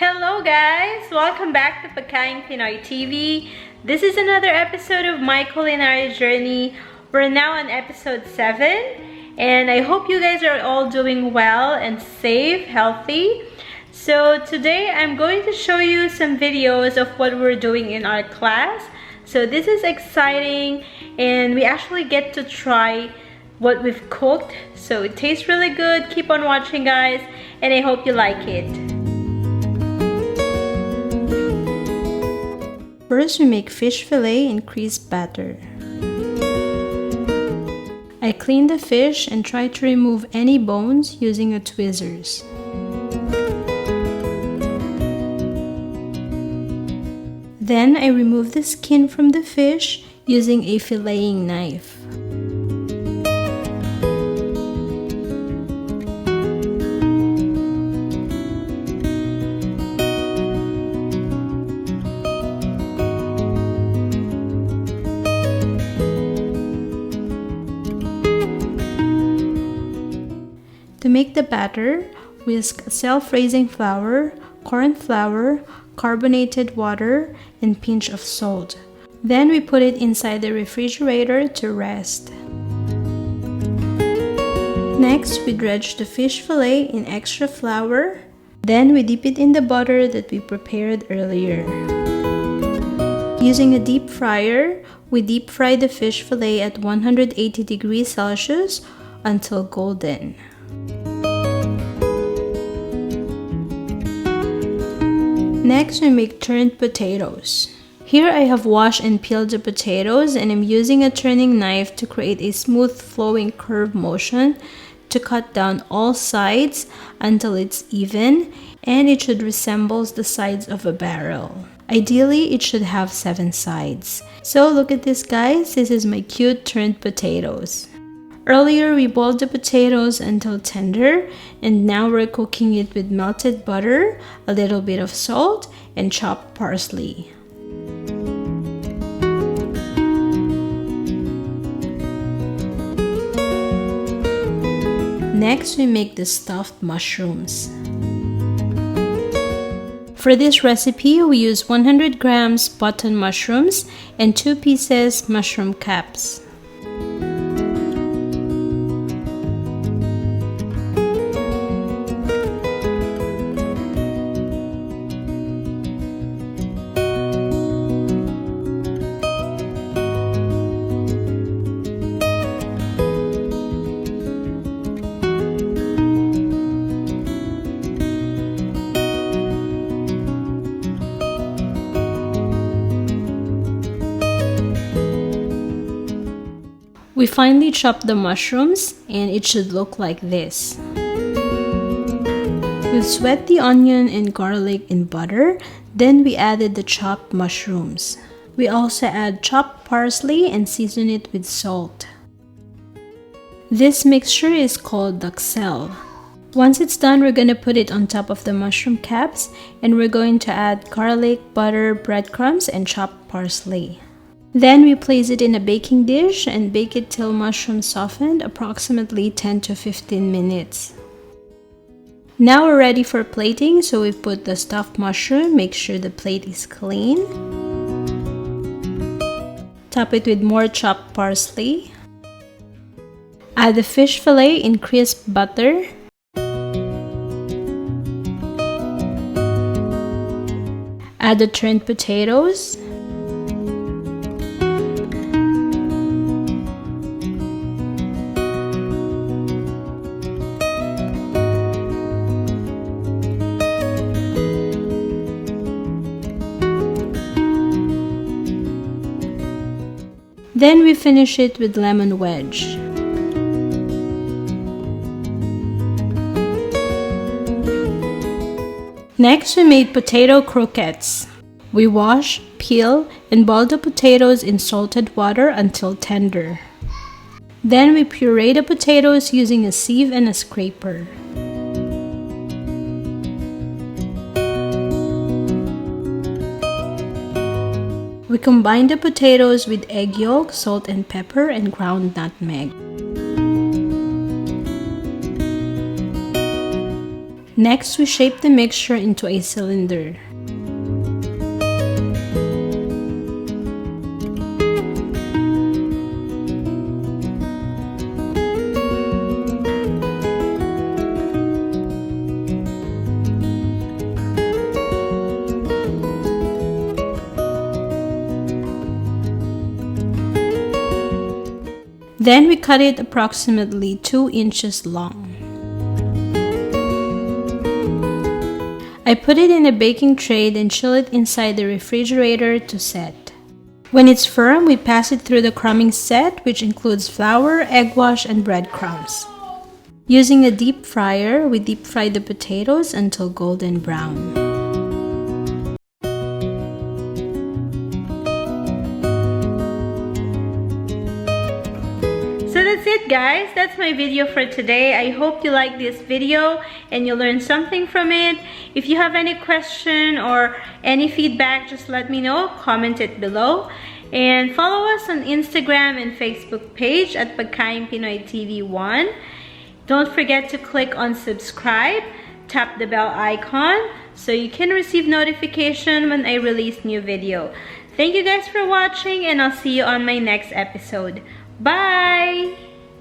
Hello guys! Welcome back to Pagkaing Pinoy TV. This is another episode of My Culinary Journey. We're now on episode 7 and I hope you guys are all doing well and safe, healthy. So today I'm going to show you some videos of what we're doing in our class. So this is exciting and we actually get to try what we've cooked. So it tastes really good. Keep on watching guys and I hope you like it. First, we make fish fillet in crisp batter. I clean the fish and try to remove any bones using a tweezers. Then I remove the skin from the fish using a filleting knife. To make the batter, whisk self-raising flour, corn flour, carbonated water, and pinch of salt. Then we put it inside the refrigerator to rest. Next, we dredge the fish fillet in extra flour. Then we dip it in the butter that we prepared earlier. Using a deep fryer, we deep fry the fish fillet at 180 degrees Celsius until golden. Next, we make turned potatoes. Here I have washed and peeled the potatoes and I'm using a turning knife to create a smooth flowing curve motion to cut down all sides until it's even and it should resemble the sides of a barrel. Ideally, it should have 7 sides. So look at this guys, this is my cute turned potatoes. Earlier, we boiled the potatoes until tender and now we're cooking it with melted butter, a little bit of salt, and chopped parsley. Next, we make the stuffed mushrooms. For this recipe, we use 100 grams button mushrooms and 2 pieces mushroom caps. We finely chopped the mushrooms and it should look like this. We've sweat the onion and garlic in butter, then we added the chopped mushrooms. We also add chopped parsley and season it with salt. This mixture is called duxelle. Once it's done, we're going to put it on top of the mushroom caps and we're going to add garlic, butter, breadcrumbs, and chopped parsley. Then we place it in a baking dish and bake it till mushrooms softened, approximately 10 to 15 minutes. Now we're ready for plating, so we put the stuffed mushroom, make sure the plate is clean. Top it with more chopped parsley. Add the fish fillet in crisp butter. Add the turned potatoes. Then we finish it with lemon wedge. Next, we made potato croquettes. We wash, peel, and boil the potatoes in salted water until tender. Then we puree the potatoes using a sieve and a scraper. We combine the potatoes with egg yolk, salt and pepper, and ground nutmeg. Next, we shape the mixture into a cylinder. Then we cut it approximately 2 inches long. I put it in a baking tray and chill it inside the refrigerator to set. When it's firm, we pass it through the crumbing set, which includes flour, egg wash, and breadcrumbs. Using a deep fryer, we deep fry the potatoes until golden brown. So that's it, guys. That's my video for today. I hope you like this video and you learned something from it. If you have any question or any feedback, just let me know. Comment it below. And follow us on Instagram and Facebook page at Pagkain Pinoy TV 1. Don't forget to click on subscribe. Tap the bell icon so you can receive notification when I release new video. Thank you guys for watching, and I'll see you on my next episode. Bye!